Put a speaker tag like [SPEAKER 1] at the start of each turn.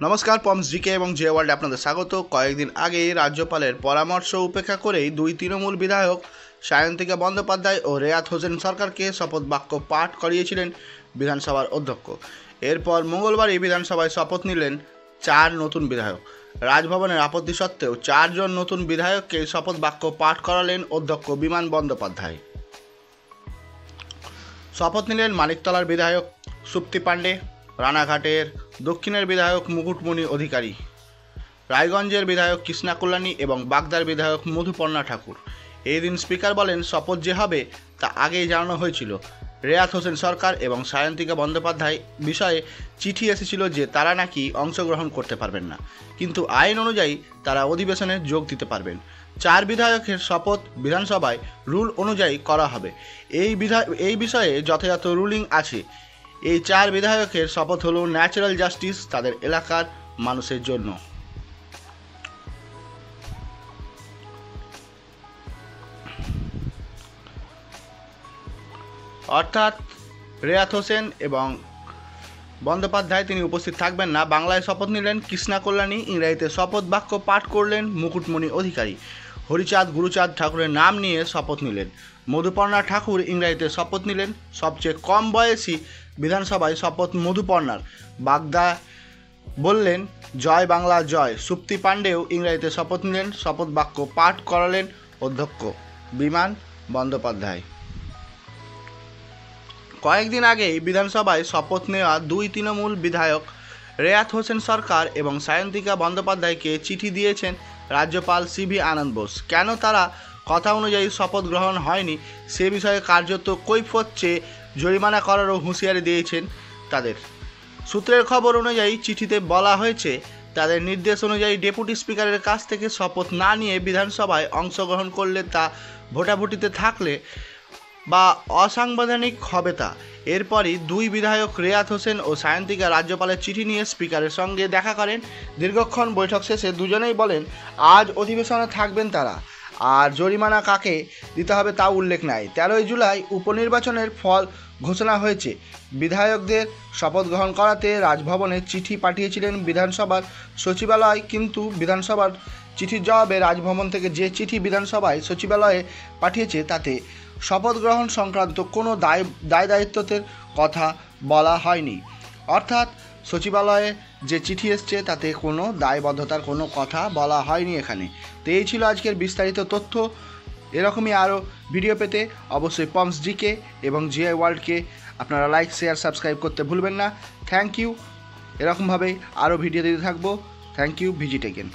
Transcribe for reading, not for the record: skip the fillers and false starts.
[SPEAKER 1] নমস্কার, পমস জিকে এবং জে ওয়ার্ল্ডে আপনাদের স্বাগত। কয়েকদিন আগেই রাজ্যপালের পরামর্শ উপেক্ষা করেই দুই তৃণমূল বিধায়ক সায়ন্তিকা বন্দ্যোপাধ্যায় ও রেয়াত হোসেন সরকারকে শপথ বাক্য পাঠ করিয়েছিলেন বিধানসভার অধ্যক্ষ। এরপর মঙ্গলবারই বিধানসভায় শপথ নিলেন 4 নতুন বিধায়ক। রাজভবনের আপত্তি সত্ত্বেও 4 জন নতুন বিধায়ককে শপথ বাক্য পাঠ করালেন অধ্যক্ষ বিমান বন্দ্যোপাধ্যায়। শপথ নিলেন মানিকতলার বিধায়ক সুপ্তি পাণ্ডে, রানাঘাটের দক্ষিণের বিধায়ক মুকুটমণি অধিকারী, রায়গঞ্জের বিধায়ক কৃষ্ণা কল্যাণী এবং বাগদার বিধায়ক মধুপর্ণা ঠাকুর। এই দিন স্পিকার বলেন, শপথ যে হবে তা আগেই জানানো হয়েছিল। রেয়াত হোসেন সরকার এবং সায়ন্তিকা বন্দ্যোপাধ্যায় বিষয়ে চিঠি এসেছিল যে তারা নাকি অংশগ্রহণ করতে পারবেন না, কিন্তু আইন অনুযায়ী তারা অধিবেশনে যোগ দিতে পারবেন। 4 বিধায়কের শপথ বিধানসভায় রুল অনুযায়ী করা হবে। এই বিষয়ে যথাযথ রুলিং আছে। এই 4 বিধায়কের শপথ হলো ন্যাচারাল জাস্টিস তাদের এলাকার মানুষের জন্য। অর্থাৎ রেয়াত হোসেন এবং বন্দ্যোপাধ্যায় তিনি উপস্থিত থাকবেন না। বাংলায় শপথ নিলেন কৃষ্ণা কল্যাণী, ইংরেজিতে শপথ বাক্য পাঠ করলেন মুকুটমণি অধিকারী, হরিচাঁদ গুরুচাঁদ ঠাকুরের নাম নিয়ে শপথ নিলেন মধুপর্ণা ঠাকুর, ইংরেজিতে শপথ নিলেন। সবচেয়ে কম বয়সী বিধানসভায় শপথ মধুপর্ণার। বাগদা বললেন জয় বাংলা জয়। সুপ্তি পাণ্ডেও ইংরেজিতে শপথ নিলেন। শপথ বাক্য পাঠ করালেন অধ্যক্ষ বিমান বন্দ্যোপাধ্যায়। কয়েকদিন আগেই বিধানসভায় শপথ নেওয়া 2 তৃণমূল বিধায়ক রেয়াত হোসেন সরকার এবং সায়ন্তিকা বন্দ্যোপাধ্যায়কে চিঠি দিয়েছেন রাজ্যপাল সিভি আনন্দ বোস। কেন তারা কথা অনুযায়ী শপথ গ্রহণ হয়নি সে বিষয়ে কার্যত কৈফিয়ত চেয়ে জরিমানা করারও হুঁশিয়ারি দিয়েছেন তাদের। সূত্রের খবর অনুযায়ী চিঠিতে বলা হয়েছে, তাদের নির্দেশ অনুযায়ী ডেপুটি স্পিকারের কাছ থেকে শপথ না নিয়ে বিধানসভায় অংশগ্রহণ করলে তা ভোটাভুটিতে থাকলে বা অসাংবিধানিক হবে তা। এরপরই 2 বিধায়ক রেয়াত হোসেন ও সায়ন্তিকা রাজ্যপালের চিঠি নিয়ে স্পিকারের সঙ্গে দেখা করেন। দীর্ঘক্ষণ বৈঠক শেষে দুজনেই বলেন আজ অধিবেশনে থাকবেন তারা, আর জরিমানা কাকে দিতে হবে তা উল্লেখ নাই। 13 জুলাই উপনির্বাচনের ফল ঘোষণা হয়েছে। বিধায়কদের শপথ গ্রহণ করাতে রাজভবনে চিঠি পাঠিয়েছিলেন বিধানসভার সচিবালয়, কিন্তু বিধানসভার চিঠির জবাবে রাজভবন থেকে যে চিঠি বিধানসভায় সচিবালয়ে পাঠিয়েছে তাতে শপথ গ্রহণ সংক্রান্ত কোনো দায়িত্বের কথা বলা হয়নি। অর্থাৎ সচিবালয়ে যে চিঠি এসছে তাতে কোনো দায়বদ্ধতার কোনো কথা বলা হয়নি এখানে। তো এই ছিল আজকের বিস্তারিত তথ্য। এরকমই আরও ভিডিও পেতে অবশ্যই পমস জিকে এবং জিআই ওয়ার্ল্ডকে আপনারা লাইক, শেয়ার, সাবস্ক্রাইব করতে ভুলবেন না। Thank you. এরকমভাবেই আরও ভিডিও দিতে থাকবো। Thank you. Visit again.